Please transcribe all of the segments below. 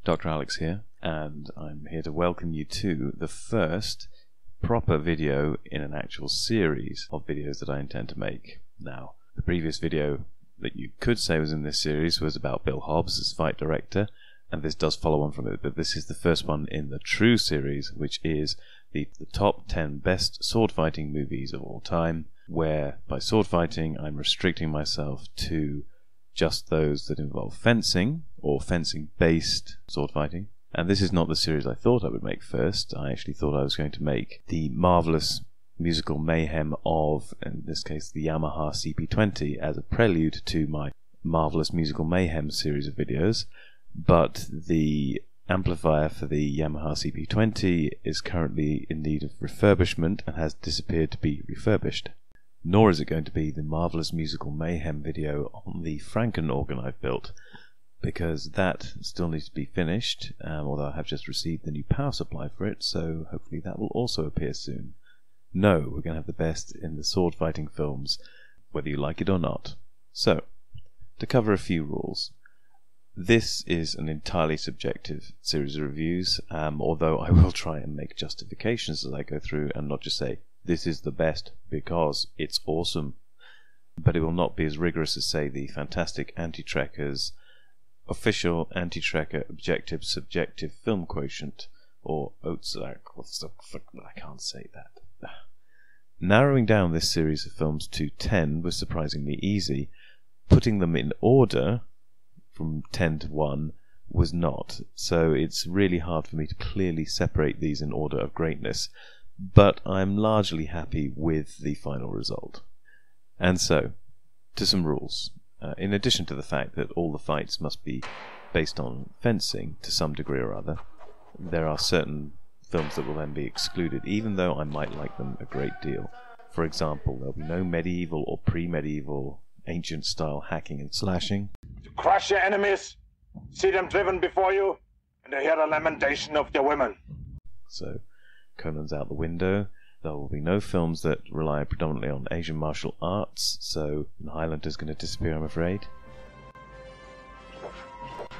Dr. Alex here, and I'm here to welcome you to the first proper video in an actual series of videos that I intend to make. Now, the previous video that you could say was in this series was about Bill Hobbs as fight director, and this does follow on from it, but this is the first one in the true series, which is the top 10 best sword fighting movies of all time, where by sword fighting I'm restricting myself to just those that involve fencing or fencing based sword fighting. And this is not the series I thought I would make first. I actually thought I was going to make the marvellous musical mayhem of, in this case, the Yamaha CP20 as a prelude to my marvellous musical mayhem series of videos. But the amplifier for the Yamaha CP20 is currently in need of refurbishment and has disappeared to be refurbished. Nor is it going to be the marvellous musical mayhem video on the Franken organ I've built, because that still needs to be finished, although I have just received the new power supply for it, so hopefully that will also appear soon. No, we're going to have the best in the sword fighting films, whether you like it or not. So, to cover a few rules. This is an entirely subjective series of reviews, although I will try and make justifications as I go through and not just say, this is the best because it's awesome. But it will not be as rigorous as, say, the fantastic Anti-Trekker's official Anti-Trekker objective subjective film quotient, or OTSAC. I can't say that. Narrowing down this series of films to 10 was surprisingly easy. Putting them in order from 10 to 1 was not, so it's really hard for me to clearly separate these in order of greatness, but I'm largely happy with the final result. And so, to some rules. In addition to the fact that all the fights must be based on fencing to some degree or other, there are certain films that will then be excluded, even though I might like them a great deal. For example, there'll be no medieval or pre-medieval ancient style hacking and slashing. To crush your enemies, see them driven before you, and to hear the lamentation of their women. So, Conan's out the window. There will be no films that rely predominantly on Asian martial arts, so Highlander's going to disappear, I'm afraid.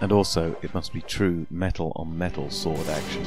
And also, it must be true metal on metal sword action.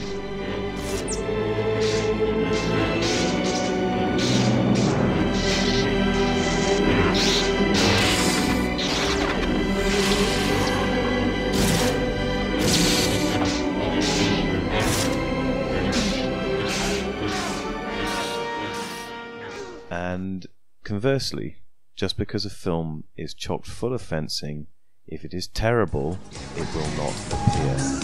And conversely, just because a film is chock full of fencing, if it is terrible, it will not appear.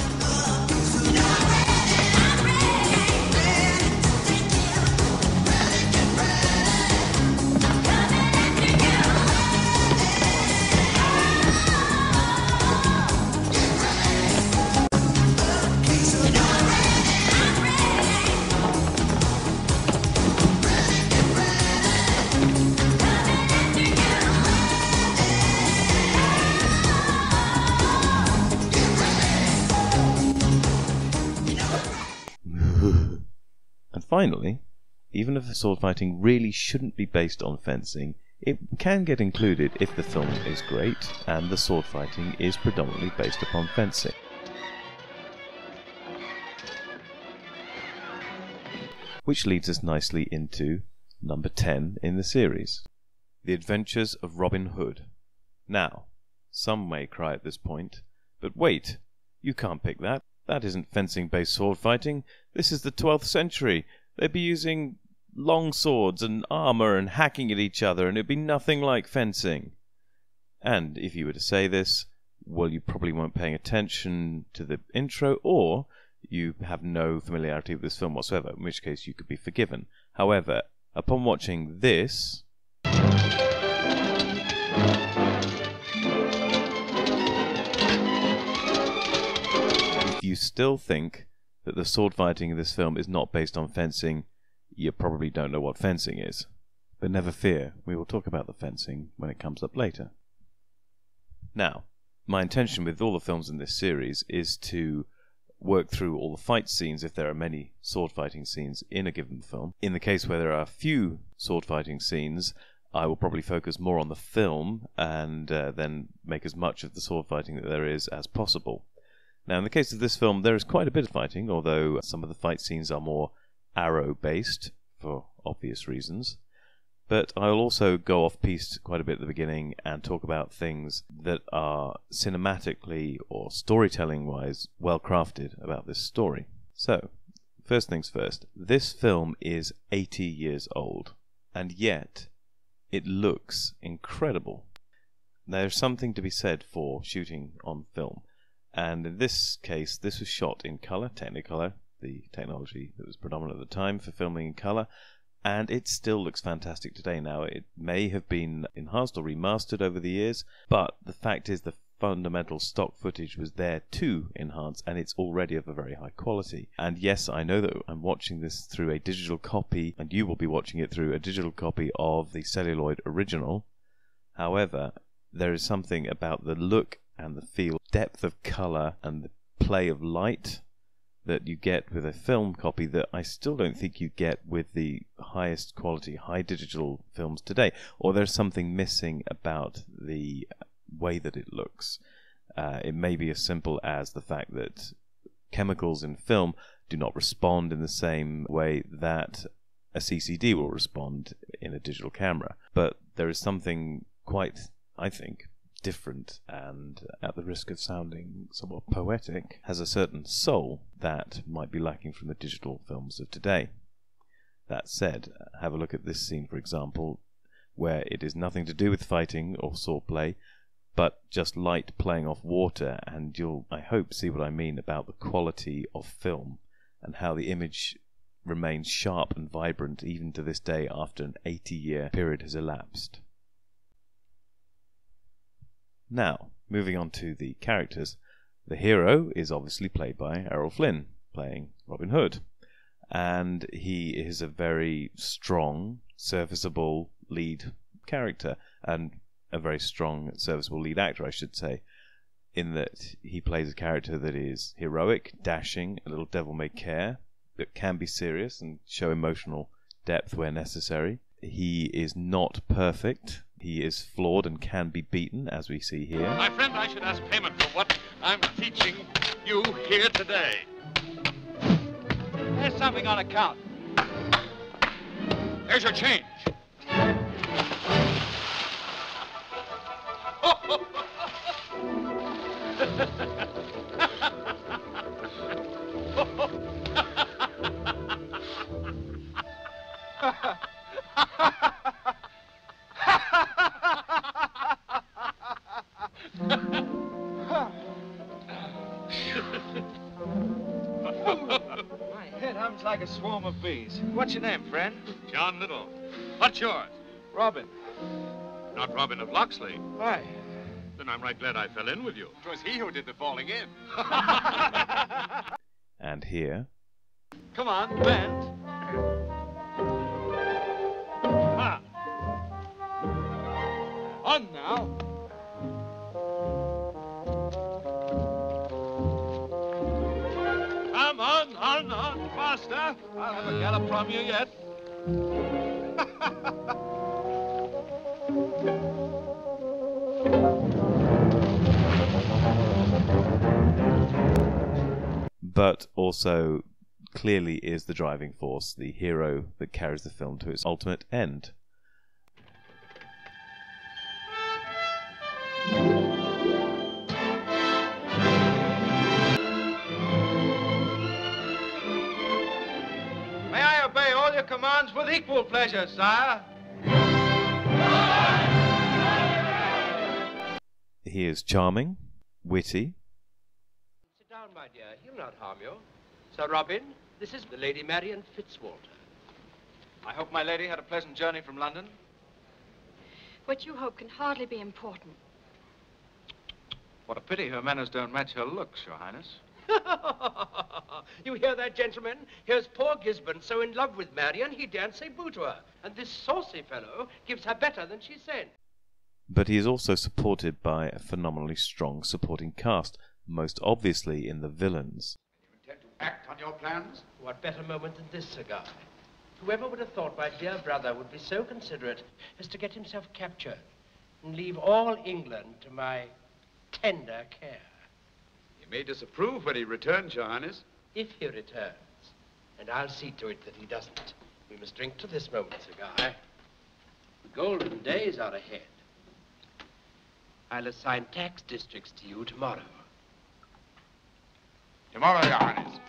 And finally, even if the sword fighting really shouldn't be based on fencing, it can get included if the film is great and the sword fighting is predominantly based upon fencing. Which leads us nicely into number 10 in the series, The Adventures of Robin Hood. Now, some may cry at this point, but wait, you can't pick that. That isn't fencing-based sword fighting. This is the 12th century. They'd be using long swords and armor and hacking at each other, and it'd be nothing like fencing. And if you were to say this, well, you probably weren't paying attention to the intro, or you have no familiarity with this film whatsoever, in which case you could be forgiven. However, upon watching this, if you still think that the sword fighting in this film is not based on fencing, you probably don't know what fencing is. But never fear, we will talk about the fencing when it comes up later. Now, my intention with all the films in this series is to work through all the fight scenes if there are many sword fighting scenes in a given film. In the case where there are few sword fighting scenes, I will probably focus more on the film and then make as much of the sword fighting that there is as possible. Now, in the case of this film, there is quite a bit of fighting, although some of the fight scenes are more arrow-based, for obvious reasons. But I'll also go off-piste quite a bit at the beginning and talk about things that are cinematically or storytelling-wise well-crafted about this story. So, first things first, this film is 80 years old, and yet it looks incredible. There's something to be said for shooting on film, and in this case, this was shot in colour, Technicolor, the technology that was predominant at the time for filming in colour, and it still looks fantastic today. Now, it may have been enhanced or remastered over the years, but the fact is the fundamental stock footage was there to enhance, and it's already of a very high quality. And yes, I know that I'm watching this through a digital copy, and you will be watching it through a digital copy of the celluloid original. However, there is something about the look and the feel, depth of colour and the play of light that you get with a film copy that I still don't think you get with the highest quality high digital films today. Or there's something missing about the way that it looks. It may be as simple as the fact that chemicals in film do not respond in the same way that a CCD will respond in a digital camera. But there is something quite, I think, different, and at the risk of sounding somewhat poetic, has a certain soul that might be lacking from the digital films of today. That said, have a look at this scene, for example, where it is nothing to do with fighting or swordplay, but just light playing off water, and you'll, I hope, see what I mean about the quality of film and how the image remains sharp and vibrant even to this day after an 80-year period has elapsed. Now, moving on to the characters. The hero is obviously played by Errol Flynn, playing Robin Hood, and he is a very strong, serviceable lead character, and a very strong, serviceable lead actor, I should say, in that he plays a character that is heroic, dashing, a little devil-may-care, that can be serious and show emotional depth where necessary. He is not perfect. He is flawed and can be beaten, as we see here. My friend, I should ask payment for what I'm teaching you here today. There's something on account. There's your change. My head hums like a swarm of bees. What's your name, friend? John Little. What's yours? Robin. Not Robin of Locksley. Why? Then I'm right glad I fell in with you. It was he who did the falling in. And here, Come on, bend. Ha! On now. Come on, faster. I'll have a gallop from you yet. but also clearly is the driving force, the hero that carries the film to its ultimate end. May I obey all your commands with equal pleasure, sire? He is charming, witty. Sit down, my dear. He'll not harm you. Sir Robin, this is the Lady Marian Fitzwalter. I hope my lady had a pleasant journey from London. What you hope can hardly be important. What a pity her manners don't match her looks, Your Highness. You hear that, gentlemen? Here's poor Gisborne so in love with Marian, he daren't say boo to her. And this saucy fellow gives her better than she sent. But he is also supported by a phenomenally strong supporting cast, most obviously in the villains. You intend to act on your plans? What better moment than this, Sir Guy? Whoever would have thought my dear brother would be so considerate as to get himself captured and leave all England to my tender care? may disapprove when he returns, Your Highness. If he returns, and I'll see to it that he doesn't, we must drink to this moment, Sir Guy. The golden days are ahead. I'll assign tax districts to you tomorrow. Tomorrow, Your Highness.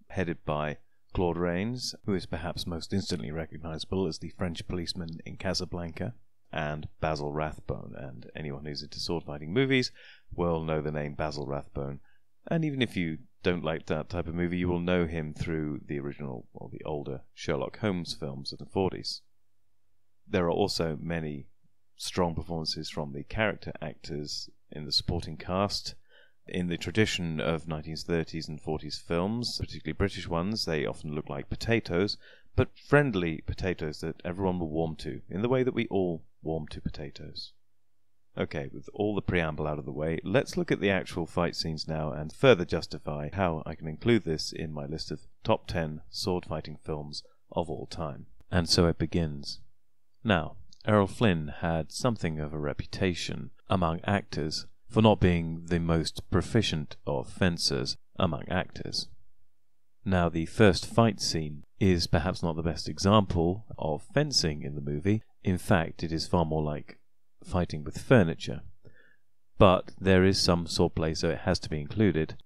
Headed by Claude Rains, who is perhaps most instantly recognizable as the French policeman in Casablanca, and Basil Rathbone, and anyone who's into sword-fighting movies will know the name Basil Rathbone, and even if you don't like that type of movie, you will know him through the original, or the older, Sherlock Holmes films of the 40s. There are also many strong performances from the character actors in the supporting cast. In the tradition of 1930s and 40s films, particularly British ones, they often look like potatoes, but friendly potatoes that everyone will warm to, in the way that we all warm to potatoes. Okay, with all the preamble out of the way, let's look at the actual fight scenes now and further justify how I can include this in my list of top 10 sword-fighting films of all time. And so it begins. Now, Errol Flynn had something of a reputation among actors for not being the most proficient of fencers among actors. Now, the first fight scene is perhaps not the best example of fencing in the movie. In fact, it is far more like fighting with furniture. But there is some swordplay, so it has to be included.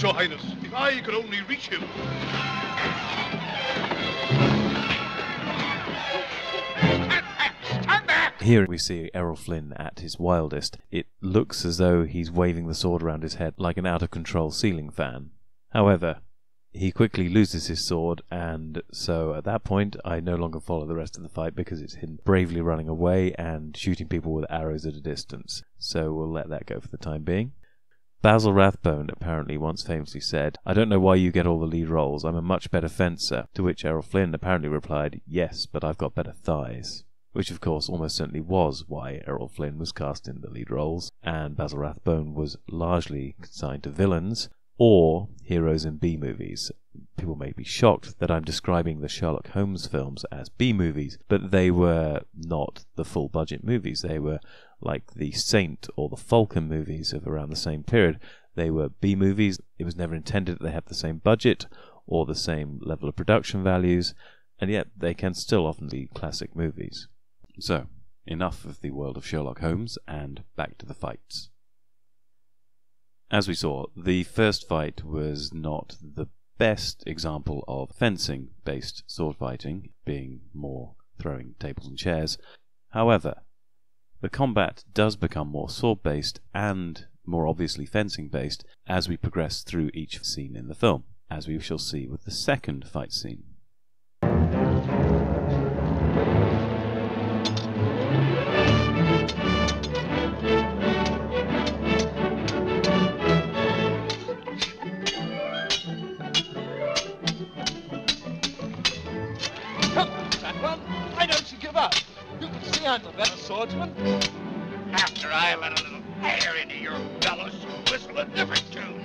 Your Highness, if I could only reach him. Stand back! Here we see Errol Flynn at his wildest. It looks as though he's waving the sword around his head like an out-of-control ceiling fan. However, he quickly loses his sword, and so at that point I no longer follow the rest of the fight because it's him bravely running away and shooting people with arrows at a distance. So we'll let that go for the time being. Basil Rathbone apparently once famously said, "I don't know why you get all the lead roles, I'm a much better fencer," to which Errol Flynn apparently replied, "Yes, but I've got better thighs." Which of course almost certainly was why Errol Flynn was cast in the lead roles, and Basil Rathbone was largely consigned to villains or heroes in B-movies. People may be shocked that I'm describing the Sherlock Holmes films as B-movies, but they were not the full-budget movies. They were like the Saint or the Falcon movies of around the same period. They were B-movies. It was never intended that they have the same budget or the same level of production values, and yet they can still often be classic movies. So, enough of the world of Sherlock Holmes, and back to the fights. As we saw, the first fight was not the best example of fencing-based sword fighting, being more throwing tables and chairs. However, the combat does become more sword-based and more obviously fencing-based as we progress through each scene in the film, as we shall see with the second fight scene. Why don't you give up? You can see I'm the better swordsman. After I let a little air into your bellows, you whistle a different tune.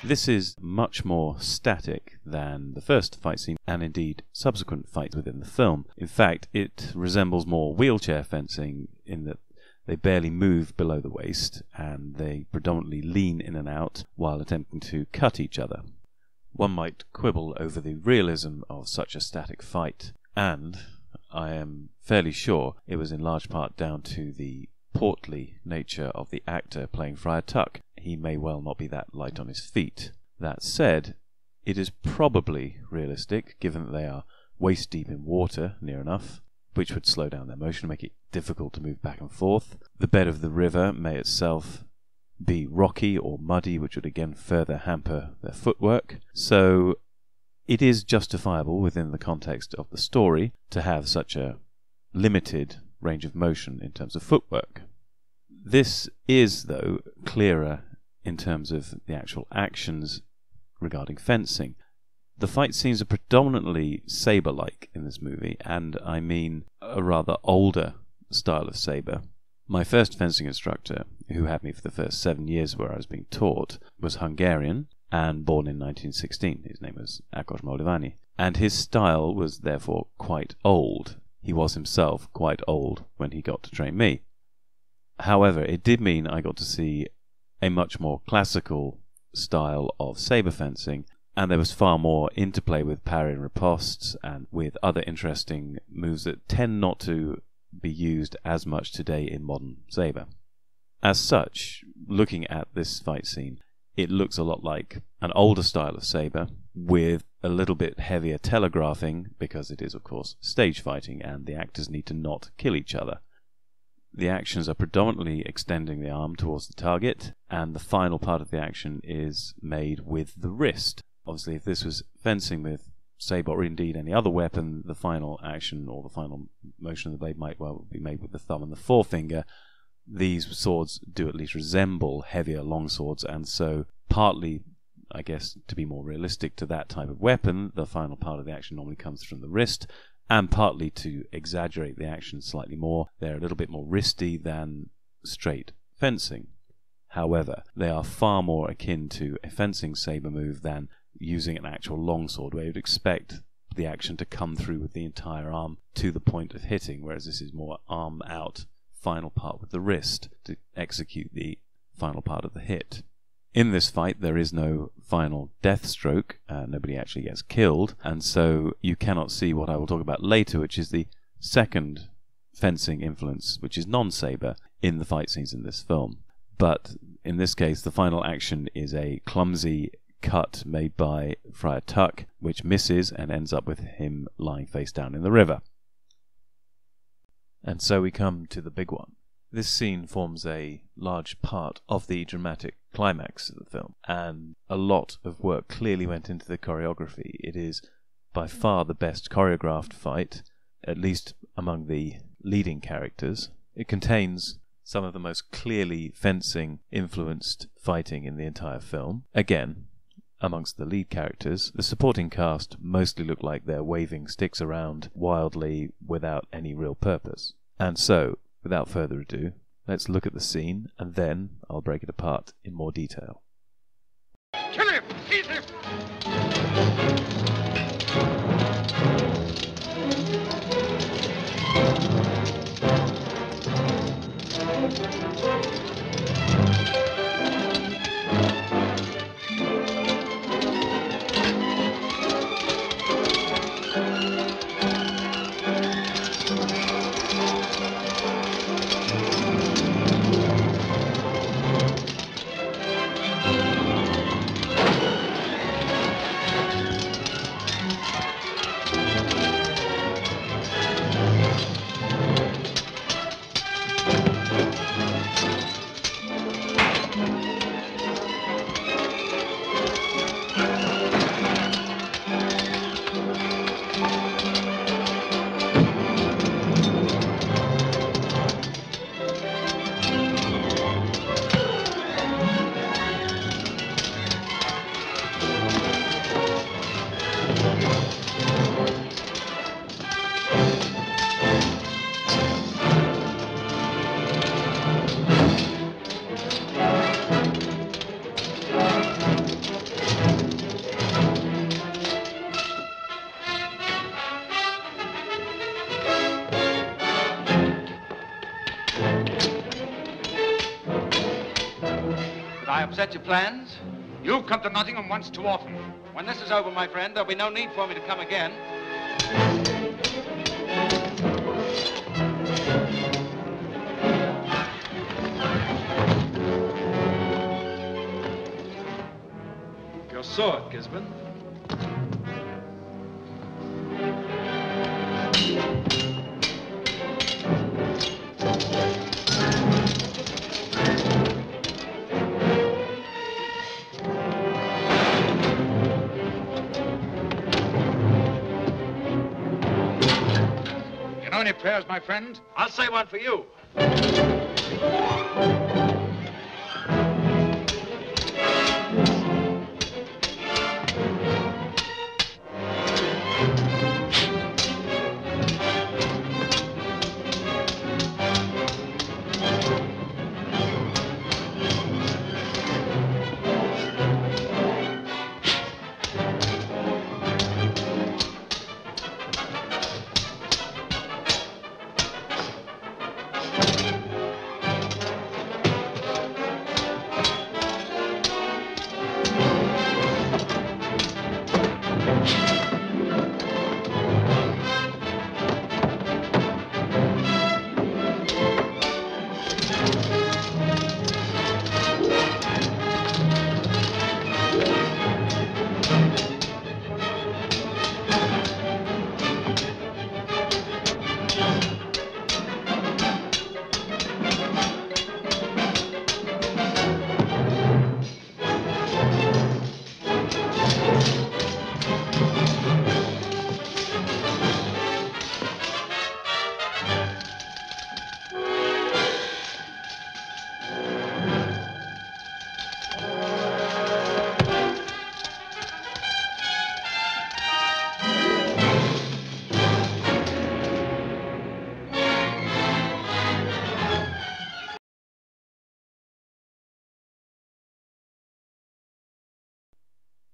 This is much more static than the first fight scene, and indeed subsequent fights within the film. In fact, it resembles more wheelchair fencing in that they barely move below the waist, and they predominantly lean in and out while attempting to cut each other. One might quibble over the realism of such a static fight, and I am fairly sure it was in large part down to the portly nature of the actor playing Friar Tuck. He may well not be that light on his feet. That said, it is probably realistic, given that they are waist deep in water, near enough, which would slow down their motion and make it difficult to move back and forth. The bed of the river may itself be rocky or muddy, which would again further hamper their footwork. So it is justifiable within the context of the story to have such a limited range of motion in terms of footwork. This is, though, clearer in terms of the actual actions regarding fencing. The fight scenes are predominantly saber-like in this movie, and I mean a rather older style of saber. My first fencing instructor, who had me for the first 7 years where I was being taught, was Hungarian and born in 1916. His name was Ákos Moldoványi, and his style was therefore quite old. He was himself quite old when he got to train me. However, it did mean I got to see a much more classical style of saber fencing, and there was far more interplay with parry and ripostes and with other interesting moves that tend not to be used as much today in modern saber. As such, looking at this fight scene, it looks a lot like an older style of saber with a little bit heavier telegraphing, because it is of course stage fighting and the actors need to not kill each other. The actions are predominantly extending the arm towards the target, and the final part of the action is made with the wrist. Obviously, if this was fencing with saber or indeed any other weapon, the final action or the final motion of the blade might well be made with the thumb and the forefinger. These swords do at least resemble heavier long swords, and so partly, I guess, to be more realistic to that type of weapon, the final part of the action normally comes from the wrist, and partly to exaggerate the action slightly more, they're a little bit more wristy than straight fencing. However, they are far more akin to a fencing saber move than using an actual longsword, where you'd expect the action to come through with the entire arm to the point of hitting, whereas this is more arm out, final part with the wrist to execute the final part of the hit. In this fight, there is no final death stroke, nobody actually gets killed, and so you cannot see what I will talk about later, which is the second fencing influence, which is non-saber, in the fight scenes in this film. But in this case, the final action is a clumsy cut made by Friar Tuck, which misses and ends up with him lying face down in the river. And so we come to the big one. This scene forms a large part of the dramatic climax of the film, and a lot of work clearly went into the choreography. It is by far the best choreographed fight, at least among the leading characters. It contains some of the most clearly fencing-influenced fighting in the entire film. Again, amongst the lead characters, the supporting cast mostly look like they're waving sticks around wildly without any real purpose. And so, without further ado, let's look at the scene, and then I'll break it apart in more detail. Kill him! Seize him! I upset your plans? You've come to Nottingham once too often. When this is over, my friend, there'll be no need for me to come again. your sword, Gisborne. You know any prayers, my friend? I'll say one for you.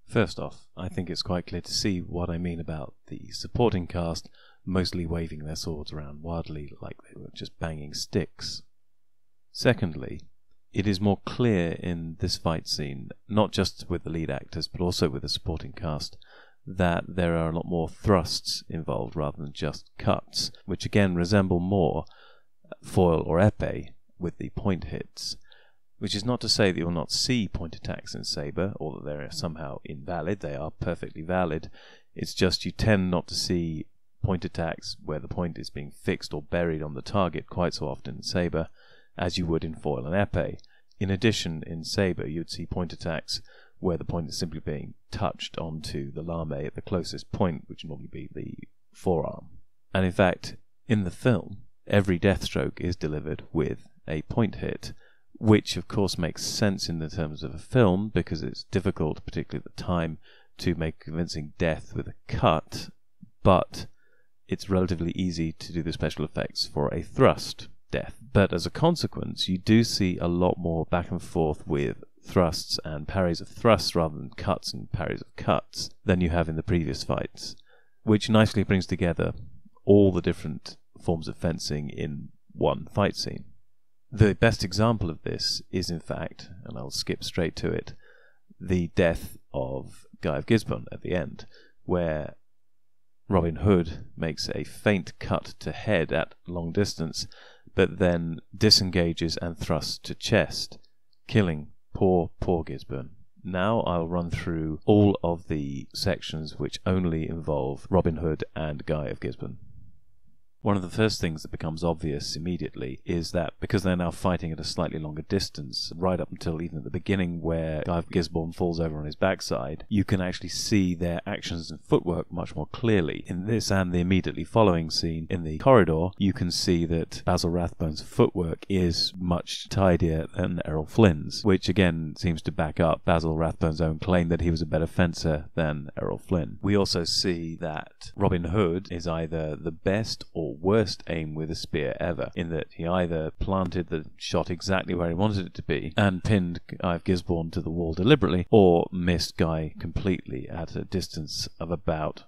First off, I think it's quite clear to see what I mean about the supporting cast mostly waving their swords around wildly like they were just banging sticks. Secondly, it is more clear in this fight scene, not just with the lead actors but also with the supporting cast, that there are a lot more thrusts involved rather than just cuts, which again resemble more foil or epee with the point hits. Which is not to say that you'll not see point attacks in Sabre, or that they're somehow invalid. They are perfectly valid. It's just you tend not to see point attacks where the point is being fixed or buried on the target quite so often in Sabre as you would in foil and epee. In addition, in Sabre you'd see point attacks where the point is simply being touched onto the lame at the closest point, which would normally be the forearm. And in fact, in the film, every deathstroke is delivered with a point hit, which of course makes sense in the terms of a film because it's difficult, particularly at the time, to make convincing death with a cut, but it's relatively easy to do the special effects for a thrust death. But as a consequence, you do see a lot more back and forth with thrusts and parries of thrusts rather than cuts and parries of cuts than you have in the previous fights, which nicely brings together all the different forms of fencing in one fight scene. The best example of this is, in fact, and I'll skip straight to it, the death of Guy of Gisborne at the end, where Robin Hood makes a feint cut to head at long distance, but then disengages and thrusts to chest, killing poor Gisborne. Now I'll run through all of the sections which only involve Robin Hood and Guy of Gisborne. One of the first things that becomes obvious immediately is that because they're now fighting at a slightly longer distance, right up until even at the beginning where Guy of Gisborne falls over on his backside, you can actually see their actions and footwork much more clearly. In this and the immediately following scene in the corridor, you can see that Basil Rathbone's footwork is much tidier than Errol Flynn's, which again seems to back up Basil Rathbone's own claim that he was a better fencer than Errol Flynn. We also see that Robin Hood is either the best or worst aim with a spear ever, in that he either planted the shot exactly where he wanted it to be and pinned Guy of Gisborne to the wall deliberately, or missed Guy completely at a distance of about,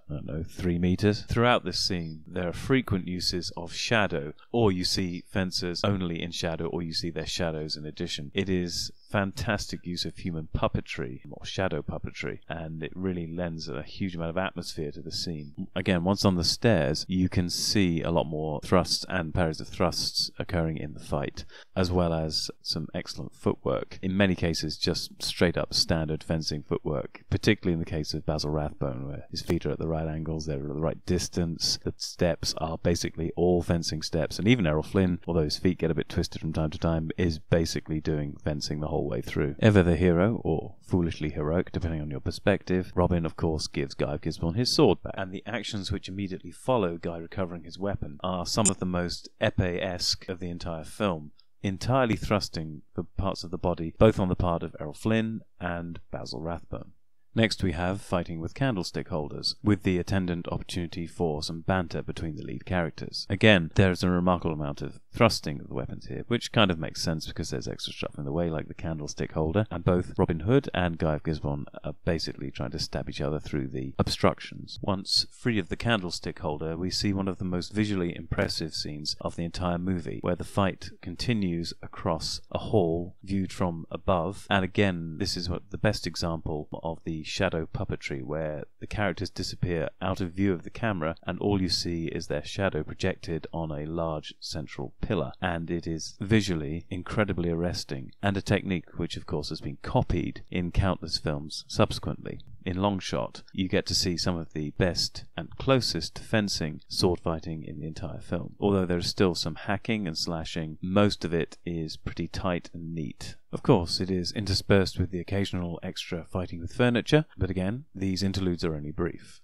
3 meters. Throughout this scene, there are frequent uses of shadow, or you see fencers only in shadow, or you see their shadows in addition. It is fantastic use of human puppetry, or shadow puppetry, and it really lends a huge amount of atmosphere to the scene. Again, once on the stairs, you can see a lot more thrusts and parries of thrusts occurring in the fight, as well as some excellent footwork. In many cases, just straight up standard fencing footwork, particularly in the case of Basil Rathbone, where his feet are at the right angles, they're at the right distance, the steps are basically all fencing steps, and even Errol Flynn, although his feet get a bit twisted from time to time, is basically doing fencing the whole way through. Ever the hero, or foolishly heroic, depending on your perspective, Robin, of course, gives Guy of Gisborne his sword back, and the actions which immediately follow Guy recovering his weapon are some of the most épée-esque of the entire film, entirely thrusting for parts of the body, both on the part of Errol Flynn and Basil Rathbone. Next we have fighting with candlestick holders, with the attendant opportunity for some banter between the lead characters. Again, there is a remarkable amount of thrusting of the weapons here, which kind of makes sense because there's extra stuff in the way, like the candlestick holder, and both Robin Hood and Guy of Gisborne are basically trying to stab each other through the obstructions. Once free of the candlestick holder, we see one of the most visually impressive scenes of the entire movie, where the fight continues across a hall viewed from above, and again, this is the best example of the shadow puppetry, where the characters disappear out of view of the camera and all you see is their shadow projected on a large central pillar, and it is visually incredibly arresting, and a technique which of course has been copied in countless films subsequently. In Long Shot, you get to see some of the best and closest fencing sword fighting in the entire film. Although there is still some hacking and slashing, most of it is pretty tight and neat. Of course, it is interspersed with the occasional extra fighting with furniture, but again, these interludes are only brief.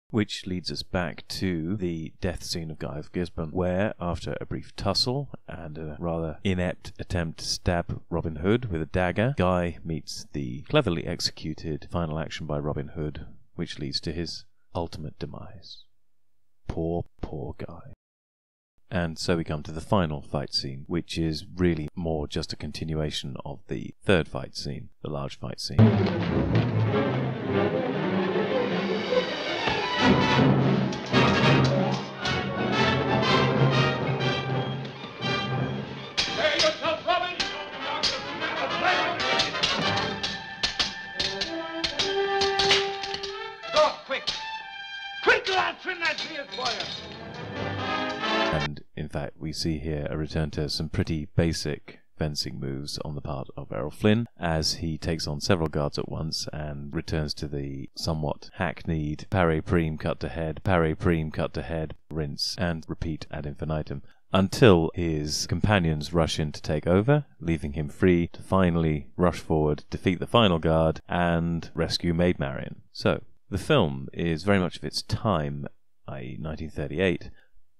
Which leads us back to the death scene of Guy of Gisborne, where, after a brief tussle and a rather inept attempt to stab Robin Hood with a dagger, Guy meets the cleverly executed final action by Robin Hood, which leads to his ultimate demise. Poor, poor Guy. And so we come to the final fight scene, which is really more just a continuation of the third fight scene, the large fight scene. And in fact, we see here a return to some pretty basic fencing moves on the part of Errol Flynn, as he takes on several guards at once and returns to the somewhat hackneyed parry prime cut to head, parry prime cut to head, rinse and repeat ad infinitum, until his companions rush in to take over, leaving him free to finally rush forward, defeat the final guard, and rescue Maid Marian. So, the film is very much of its time, i.e. 1938,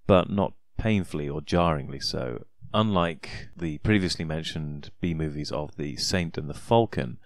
but not painfully or jarringly so. Unlike the previously mentioned B-movies of The Saint and the Falcon,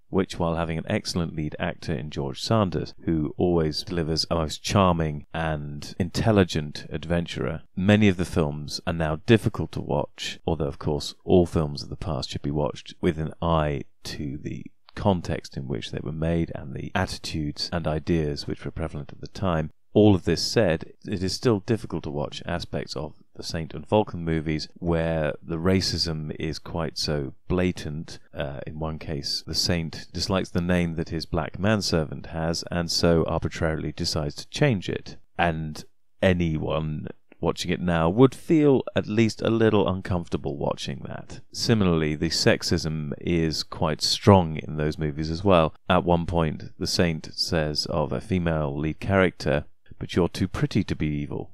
which, while having an excellent lead actor in George Sanders, who always delivers a most charming and intelligent adventurer, many of the films are now difficult to watch, although of course all films of the past should be watched with an eye to the context in which they were made and the attitudes and ideas which were prevalent at the time. All of this said, it is still difficult to watch aspects of the Saint and Falcon movies where the racism is quite so blatant. In one case, the Saint dislikes the name that his black manservant has and so arbitrarily decides to change it. And anyone watching it now would feel at least a little uncomfortable watching that. Similarly, the sexism is quite strong in those movies as well. At one point, the Saint says of a female lead character, "But you're too pretty to be evil."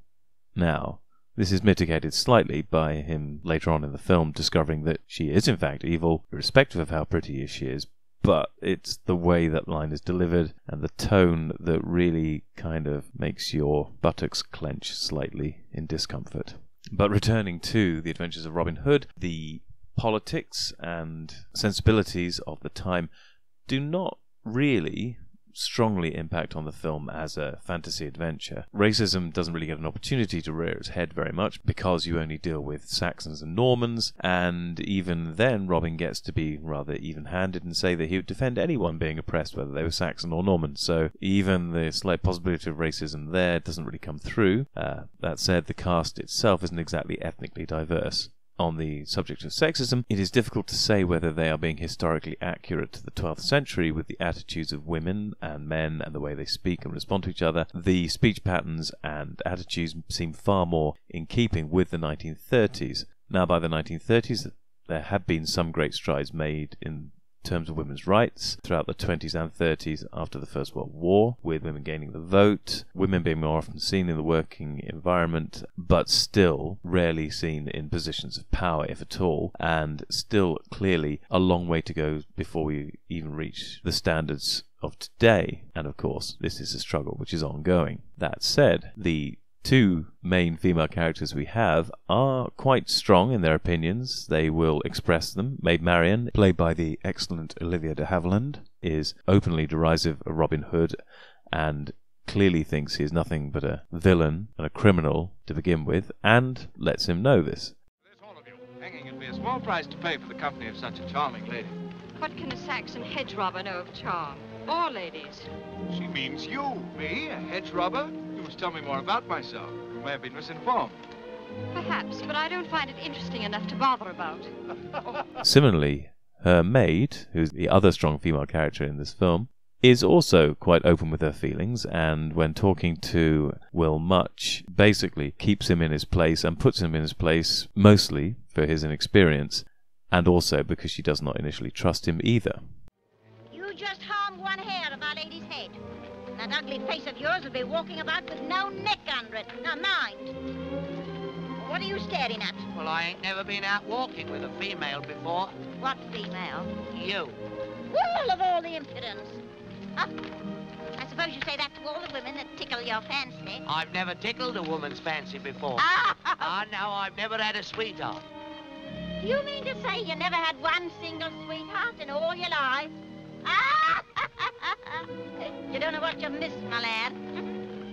Now, this is mitigated slightly by him later on in the film discovering that she is in fact evil, irrespective of how pretty she is, but it's the way that line is delivered and the tone that really kind of makes your buttocks clench slightly in discomfort. But returning to The Adventures of Robin Hood, the politics and sensibilities of the time do not really strongly impact on the film as a fantasy adventure. Racism doesn't really get an opportunity to rear its head very much because you only deal with Saxons and Normans, and even then Robin gets to be rather even-handed and say that he would defend anyone being oppressed, whether they were Saxon or Norman, so even the slight possibility of racism there doesn't really come through. That said, the cast itself isn't exactly ethnically diverse. on the subject of sexism, it is difficult to say whether they are being historically accurate to the 12th century with the attitudes of women and men and the way they speak and respond to each other. The speech patterns and attitudes seem far more in keeping with the 1930s. Now, by the 1930s, there had been some great strides made in terms of women's rights throughout the 20s and 30s after the First World War, with women gaining the vote, women being more often seen in the working environment, but still rarely seen in positions of power, if at all, and still clearly a long way to go before we even reach the standards of today. And of course, this is a struggle which is ongoing. That said, the two main female characters we have are quite strong in their opinions. They will express them. Maid Marian, played by the excellent Olivia de Havilland, is openly derisive of Robin Hood and clearly thinks he is nothing but a villain and a criminal to begin with, and lets him know this. There's all of you. Hanging would be a small price to pay for the company of such a charming lady. What can a Saxon hedge robber know of charm? Or ladies? She means you. Me? A hedge robber? You must tell me more about myself. You may have been misinformed. Perhaps, but I don't find it interesting enough to bother about. Similarly, her maid, who's the other strong female character in this film, is also quite open with her feelings, and when talking to Will Much, basically keeps him in his place and puts him in his place mostly for his inexperience, and also because she does not initially trust him either. You just harmed one hair of our lady's head. That ugly face of yours will be walking about with no neck under it. Now mind. What are you staring at? Well, I ain't never been out walking with a female before. What female? You. Well, of all the impudence. I suppose you say that to all the women that tickle your fancy. I've never tickled a woman's fancy before. No, I've never had a sweetheart. You mean to say you never had one single sweetheart in all your life? You don't know what you missed, my lad.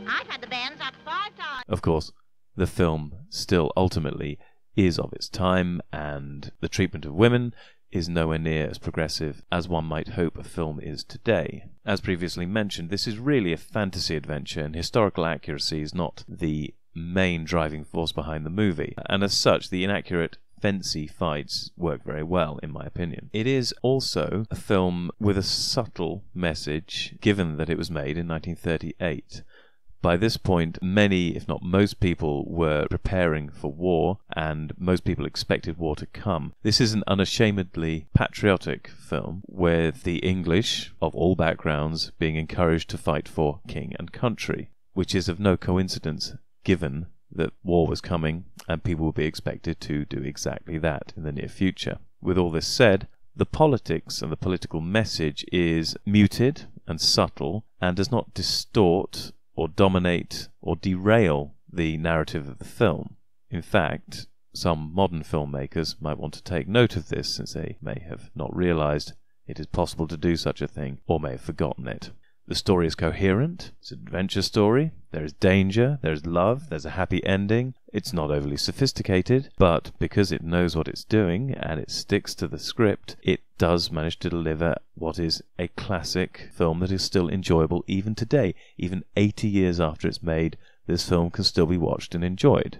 I've had the bands up 5 times. Of course, the film still ultimately is of its time, and the treatment of women is nowhere near as progressive as one might hope a film is today. As previously mentioned, this is really a fantasy adventure, and historical accuracy is not the main driving force behind the movie, and as such, the inaccurate fancy fights work very well, in my opinion. It is also a film with a subtle message, given that it was made in 1938. By this point, many, if not most people, were preparing for war, and most people expected war to come. This is an unashamedly patriotic film, with the English, of all backgrounds, being encouraged to fight for king and country, which is of no coincidence, given that war was coming and people would be expected to do exactly that in the near future. With all this said, the politics and the political message is muted and subtle and does not distort or dominate or derail the narrative of the film. In fact, some modern filmmakers might want to take note of this, since they may have not realized it is possible to do such a thing, or may have forgotten it. The story is coherent, it's an adventure story, there is danger, there is love, there's a happy ending. It's not overly sophisticated, but because it knows what it's doing and it sticks to the script, it does manage to deliver what is a classic film that is still enjoyable even today. Even 80 years after it's made, this film can still be watched and enjoyed.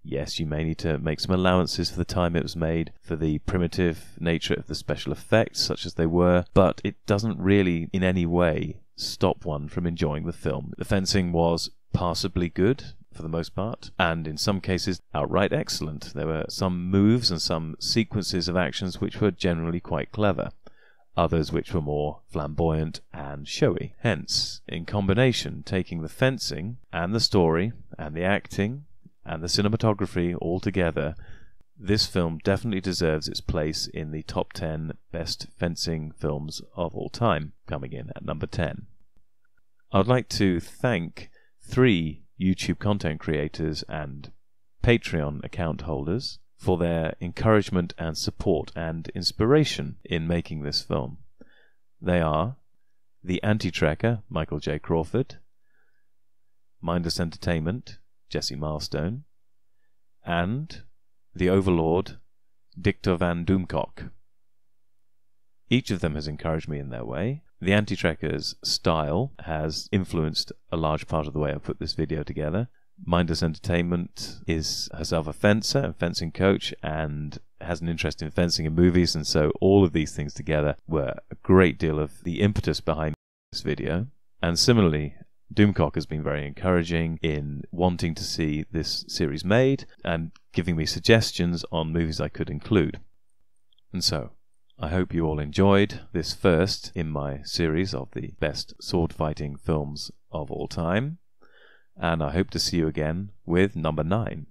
Yes, you may need to make some allowances for the time it was made, for the primitive nature of the special effects, such as they were, but it doesn't really in any way stop one from enjoying the film. The fencing was passably good for the most part, and in some cases outright excellent. There were some moves and some sequences of actions which were generally quite clever, others which were more flamboyant and showy. Hence, in combination, taking the fencing and the story and the acting and the cinematography all together, this film definitely deserves its place in the top 10 best fencing films of all time, coming in at number 10. I'd like to thank 3 YouTube content creators and Patreon account holders for their encouragement and support and inspiration in making this film. They are The Anti-Tracker, Michael J. Crawford, Mindless Entertainment, Jesse Milestone, and The Overlord, Dictor van Doomcock. Each of them has encouraged me in their way. The Anti-Tracker's style has influenced a large part of the way I put this video together. Mindless Entertainment is herself a fencer, a fencing coach, and has an interest in fencing and movies, and so all of these things together were a great deal of the impetus behind this video. And similarly, Doomcock has been very encouraging in wanting to see this series made and giving me suggestions on movies I could include. And so, I hope you all enjoyed this first in my series of the best sword fighting films of all time. And I hope to see you again with number 9.